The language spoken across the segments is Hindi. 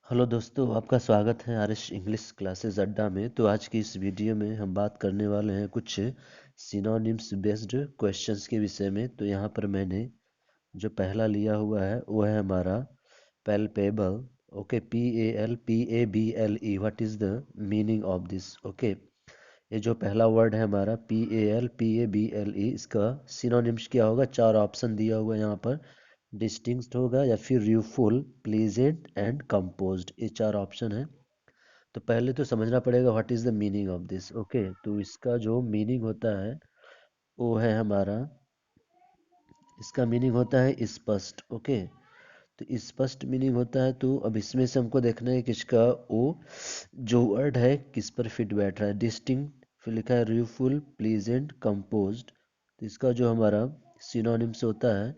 हेलो दोस्तों, आपका स्वागत है आर एस इंग्लिश क्लासेस अड्डा में। तो आज की इस वीडियो में हम बात करने वाले हैं कुछ सिनोनिम्स बेस्ड क्वेश्चंस के विषय में। तो यहाँ पर मैंने जो पहला लिया हुआ है वो है हमारा palpable. Okay, PALPABLE, what is the meaning of this? Okay, ये जो पहला वर्ड है हमारा PALPABLE, इसका सिनोनिम्स क्या होगा? चार ऑप्शन दिया हुआ है यहाँ पर। डिस्टिंक्ट होगा या फिर यूफुल, प्लीजेंट एंड कंपोज्ड, ये चार ऑप्शन है। तो पहले तो समझना पड़ेगा what is the meaning of this. Okay, तो इसका जो मीनिंग होता है वो है हमारा, इसका मीनिंग होता है स्पष्ट। ओके, तो स्पष्ट मीनिंग होता है। तो अब इसमें से हमको देखना है किसका वो जो वर्ड है किस पर फिट बैठ रहा है। डिस्टिंक्ट, फिर लिखा है यूफुल, प्लीजेंट, कंपोज्ड। तो इसका जो हमारा सिनोनिम्स होता है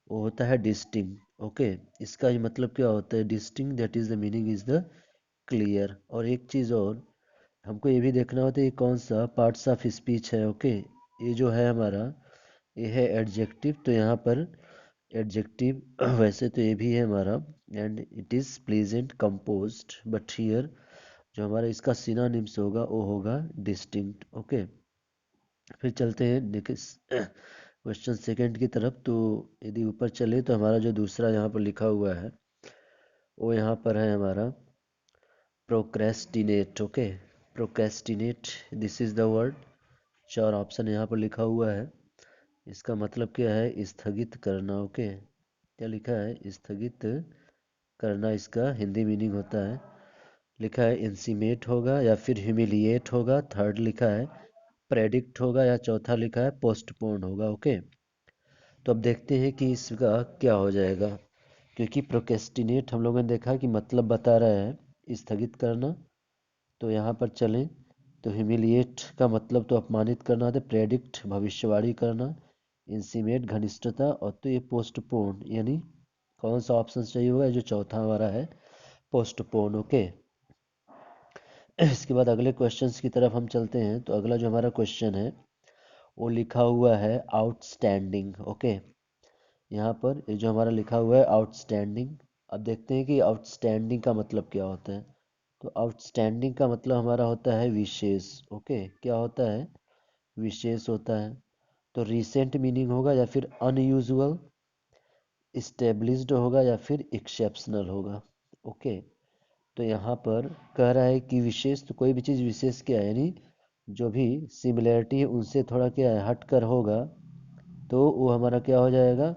वो होता है डिस्टिंक्ट। ओके, इसका ही मतलब क्या होता है? Distinct, that is the meaning is the clear. और एक चीज़ और हमको ये भी देखना होता है ये कौन सा पार्ट्स ऑफ स्पीच है। ओके, ये जो है हमारा ये है एडजेक्टिव। तो यहाँ पर एडजेक्टिव वैसे तो ये भी है हमारा, and it is pleasant, composed, but here जो हमारा इसका सिनोनिम्स होगा वो होगा डिस्टिंक्ट। ओके, फिर चलते हैं नेक्स्ट क्वेश्चन सेकंड की तरफ। तो यदि ऊपर चले तो हमारा जो दूसरा यहाँ पर लिखा हुआ है वो यहाँ पर है हमारा procrastinate. Okay, procrastinate, this is the word. चार ऑप्शन यहाँ पर लिखा हुआ है। इसका मतलब क्या है? स्थगित करना। ओके, क्या लिखा है? स्थगित करना, इसका हिंदी मीनिंग होता है। लिखा है इंसीमेट होगा या फिर ह्यूमिलिएट होगा, थर्ड लिखा है प्रेडिक्ट होगा, या चौथा लिखा है पोस्टपोन होगा। ओके, तो अब देखते हैं कि इसका क्या हो जाएगा। क्योंकि प्रोक्रेस्टिनेट हम लोगों ने देखा कि मतलब बता रहा है स्थगित करना। तो यहाँ पर चलें तो ह्यूमिलिएट का मतलब तो अपमानित करना होता है, प्रेडिक्ट भविष्यवाणी करना, इंसीमेट घनिष्ठता, और तो ये पोस्टपोन, यानी कौन सा ऑप्शन सही होगा? जो चौथा हमारा है पोस्टपोन। ओके, इसके बाद अगले क्वेश्चंस की तरफ हम चलते हैं। तो अगला जो हमारा क्वेश्चन है वो लिखा हुआ है आउटस्टैंडिंग। ओके, यहाँ पर ये जो हमारा लिखा हुआ है आउटस्टैंडिंग, अब देखते हैं कि आउटस्टैंडिंग का मतलब क्या होता है। तो आउटस्टैंडिंग का मतलब हमारा होता है विशेष। ओके, क्या होता है? विशेष होता है। तो रिसेंट मीनिंग होगा या फिर अनयूजुअल, इस्टेब्लिश्ड होगा या फिर एक्सेप्शनल होगा। ओके, तो यहाँ पर कह रहा है कि विशेष, तो कोई भी चीज़ विशेष क्या है? यानी जो भी सिमिलैरिटी है उनसे थोड़ा क्या है हट कर होगा, तो वो हमारा क्या हो जाएगा?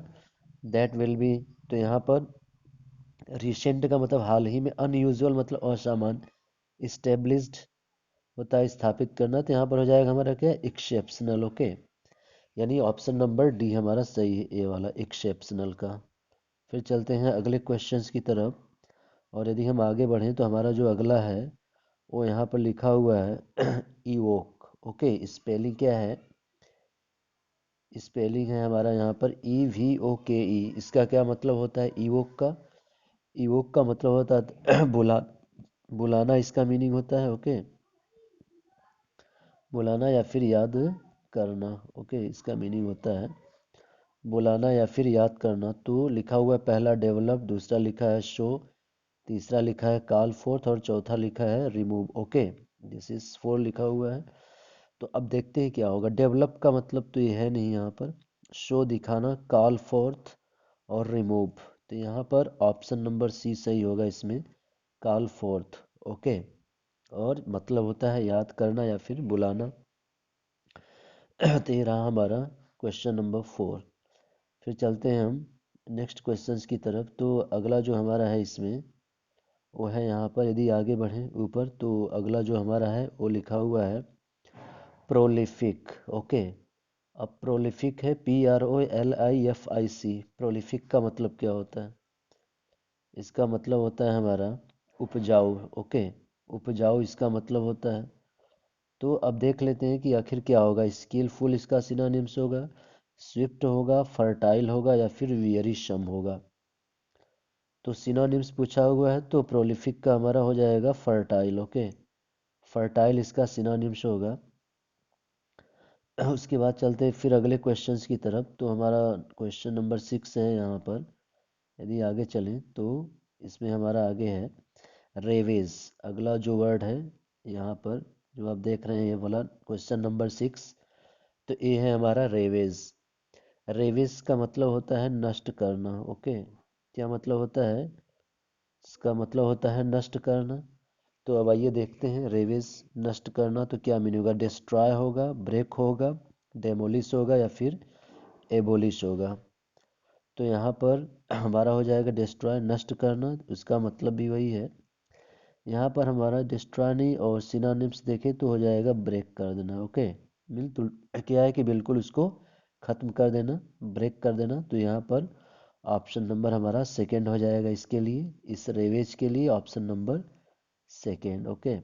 That will be. तो यहाँ पर रिसेंट का मतलब हाल ही में, अनयूजुअल मतलब असामान्य, इस्टेब्लिश्ड होता है स्थापित करना। तो यहाँ पर हो जाएगा हमारा क्या? एक्सेप्शनल। ओके, यानी ऑप्शन नंबर डी हमारा सही है, ए वाला एक्सेप्शनल का। फिर चलते हैं अगले क्वेश्चंस की तरफ। और यदि हम आगे बढ़ें तो हमारा जो अगला है वो यहाँ पर लिखा हुआ है इवोक। ओके, स्पेलिंग क्या है? स्पेलिंग है हमारा यहाँ पर EVOKE। इसका क्या मतलब होता है इवोक का? इवोक का मतलब होता है बुलाना, इसका मीनिंग होता है। ओके, बुलाना या फिर याद करना। ओके, इसका मीनिंग होता है बुलाना या फिर याद करना। तो लिखा हुआ है पहला डेवलप, दूसरा लिखा है शो, तीसरा लिखा है कॉल फोर्थ, और चौथा लिखा है remove. Okay, this is four लिखा हुआ है। तो अब देखते हैं क्या होगा। डेवलप का मतलब तो ये है नहीं यहाँ पर, शो दिखाना, कॉल फोर्थ और रिमूव। तो यहाँ पर ऑप्शन नंबर सी सही होगा इसमें, कॉल फोर्थ। ओके, और मतलब होता है याद करना या फिर बुलाना। तो ये रहा हमारा क्वेश्चन नंबर 4। फिर चलते हैं हम नेक्स्ट क्वेश्चंस की तरफ। तो अगला जो हमारा है इसमें वो है यहाँ पर, यदि आगे बढ़ें ऊपर तो अगला जो हमारा है वो लिखा हुआ है प्रोलिफिक। ओके, अब प्रोलिफिक है PROLIFIC। प्रोलिफिक का मतलब क्या होता है? इसका मतलब होता है हमारा उपजाऊ। ओके, उपजाऊ इसका मतलब होता है। तो अब देख लेते हैं कि आखिर क्या होगा। स्किलफुल इसका सिनोनिम्स होगा, स्विफ्ट होगा, फर्टाइल होगा, या फिर वियरिशम होगा। तो सिनोनिम्स पूछा हुआ है तो प्रोलिफिक का हमारा हो जाएगा फर्टाइल। ओके, फर्टाइल इसका सिनोनिम्स होगा। उसके बाद चलते हैं फिर अगले क्वेश्चंस की तरफ। तो हमारा क्वेश्चन नंबर 6 है यहाँ पर। यदि आगे चलें तो इसमें हमारा आगे है रेवेज, अगला जो वर्ड है यहाँ पर जो आप देख रहे हैं ये वाला क्वेश्चन नंबर 6, तो ये है हमारा रेवेज। रेवेज का मतलब होता है नष्ट करना। ओके, क्या मतलब होता है? इसका मतलब होता है नष्ट करना। तो अब आइए देखते हैं, रेवेज नष्ट करना तो क्या मीनिंग होगा? डिस्ट्रॉय होगा, ब्रेक होगा, डेमोलिश होगा या फिर एबोलिश होगा। तो यहाँ पर हमारा हो जाएगा डिस्ट्रॉय, नष्ट करना, उसका मतलब भी वही है। यहाँ पर हमारा डिस्ट्रॉय नहीं और सिनोनिम्स देखें तो हो जाएगा ब्रेक कर देना। ओके, बिल्कुल क्या है कि बिल्कुल उसको ख़त्म कर देना, ब्रेक कर देना। तो यहाँ पर ऑप्शन नंबर हमारा सेकेंड हो जाएगा इसके लिए, इस रेवेज के लिए ऑप्शन नंबर सेकेंड। ओके,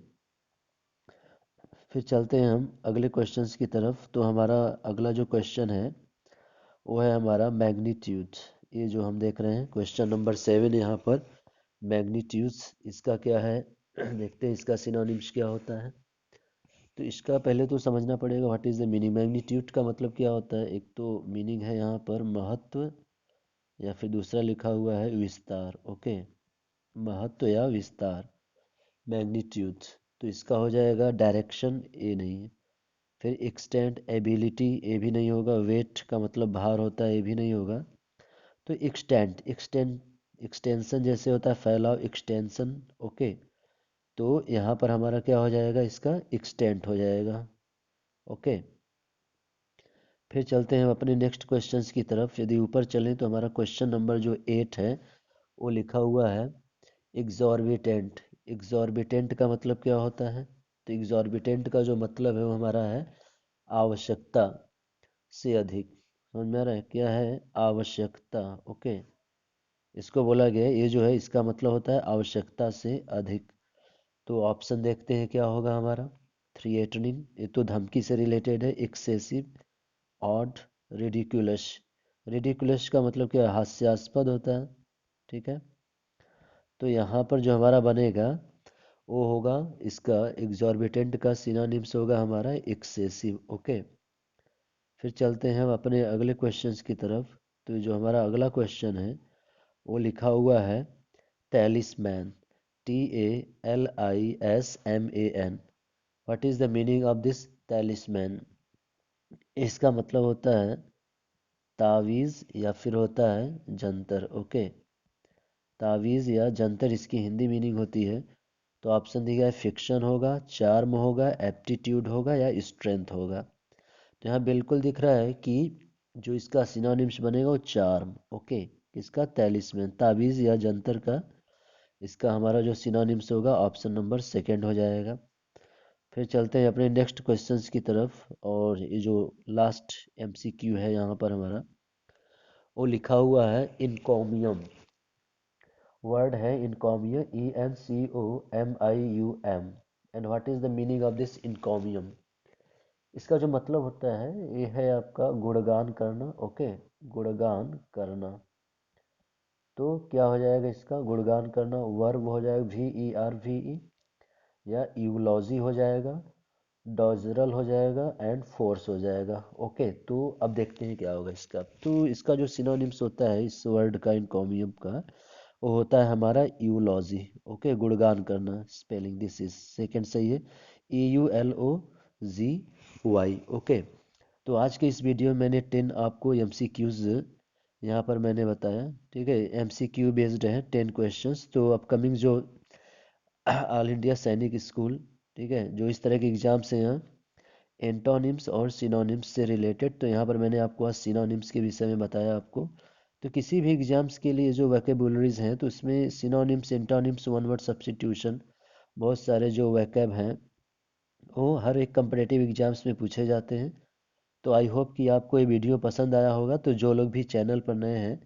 फिर चलते हैं हम अगले क्वेश्चंस की तरफ। तो हमारा अगला जो क्वेश्चन है वो है हमारा मैग्नीट्यूड। ये जो हम देख रहे हैं क्वेश्चन नंबर 7 यहाँ पर, मैग्नीट्यूड्स इसका क्या है देखते हैं इसका सिनोनिम्स क्या होता है। तो इसका पहले तो समझना पड़ेगा what is the meaning. Magnitude का मतलब क्या होता है? एक तो मीनिंग है यहाँ पर महत्व, या फिर दूसरा लिखा हुआ है विस्तार। ओके, महत्व या विस्तार, मैग्नीट्यूड। तो इसका हो जाएगा डायरेक्शन, ए नहीं है। फिर एक्सटेंट, एबिलिटी, ए भी नहीं होगा। वेट का मतलब भार होता है, ए भी नहीं होगा। तो एक्सटेंशन जैसे होता है फैलाव, एक्सटेंशन। ओके, तो यहाँ पर हमारा क्या हो जाएगा? इसका एक्सटेंट हो जाएगा। ओके, फिर चलते हैं हम अपने नेक्स्ट क्वेश्चंस की तरफ। यदि ऊपर चलें तो हमारा क्वेश्चन नंबर जो 8 है वो लिखा हुआ है एग्जॉर्बिटेंट। एग्जॉर्बिटेंट का मतलब क्या होता है? तो एग्जॉर्बिटेंट का जो मतलब है वो हमारा है आवश्यकता से अधिक। समझ में आ रहा है? क्या है? आवश्यकता। ओके, इसको बोला गया है, ये जो है इसका मतलब होता है आवश्यकता से अधिक। तो ऑप्शन देखते हैं क्या होगा हमारा। थ्रिएटनिंग, ये तो धमकी से रिलेटेड है। Excessive, odd, ridiculous. रिडिकुलस का मतलब क्या है? हास्यास्पद होता है। ठीक है, तो यहाँ पर जो हमारा बनेगा वो होगा, इसका एग्जॉर्बिटेंट का सिनोनिम्स होगा हमारा एक्सेसिव। ओके, फिर चलते हैं हम अपने अगले क्वेश्चंस की तरफ। तो जो हमारा अगला क्वेश्चन है वो लिखा हुआ है talisman, TALISMAN। What is the meaning of this talisman? इसका मतलब होता है तावीज़ या फिर होता है जंतर। ओके, तावीज़ या जंतर इसकी हिंदी मीनिंग होती है। तो ऑप्शन दिया है फिक्शन होगा, चार्म होगा, एप्टीट्यूड होगा या स्ट्रेंथ होगा। तो यहाँ बिल्कुल दिख रहा है कि जो इसका सिनोनिम्स बनेगा वो चार्म। ओके, किसका? तैलिस्मैन, ताबीज़ या जंतर का। इसका हमारा जो सिनोनिम्स होगा ऑप्शन नंबर सेकेंड हो जाएगा। फिर चलते हैं अपने नेक्स्ट क्वेश्चंस की तरफ। और ये जो लास्ट एमसीक्यू है यहाँ पर हमारा वो लिखा हुआ है इनकॉमियम। वर्ड है इनकॉमियम, ENCOMIUM। And what is the meaning of this इनकॉमियम? इसका जो मतलब होता है ये है आपका गुणगान करना। ओके, गुणगान करना। तो क्या हो जाएगा इसका? गुणगान करना वर्ब हो जाएगा VERVE, या यूलॉजी हो जाएगा, डॉजरल हो जाएगा एंड फोर्स हो जाएगा। ओके, तो अब देखते हैं क्या होगा इसका। तो इसका जो सिनोनिम्स होता है इस वर्ड का, इनकॉमियम का, वो होता है हमारा यूलॉजी। ओके, गुणगान करना, स्पेलिंग दिस इज सेकेंड सही है, EULOGY। ओके, तो आज के इस वीडियो में मैंने 10 आपको MCQs यहाँ पर मैंने बताया। ठीक है, MCQ बेस्ड है 10 क्वेश्चंस। तो अपकमिंग जो ऑल इंडिया सैनिक स्कूल, ठीक है, जो इस तरह के एग्जाम्स हैं यहाँ एंटोनिम्स और सिनोनिम्स से रिलेटेड, तो यहाँ पर मैंने आपको आज सिनोनिम्स के विषय में बताया आपको। तो किसी भी एग्जाम्स के लिए जो वैकेबुलरीज हैं तो इसमें synonyms, antonyms, one word substitution, बहुत सारे जो वैकेब हैं वो हर एक कम्पिटिटिव एग्जाम्स में पूछे जाते हैं। तो आई होप कि आपको ये वीडियो पसंद आया होगा। तो जो लोग भी चैनल पर नए हैं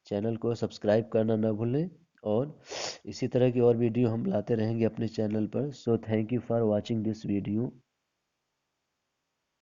चैनल को सब्सक्राइब करना ना भूलें, और इसी तरह की और वीडियो हम लाते रहेंगे अपने चैनल पर। So thank you for watching this video.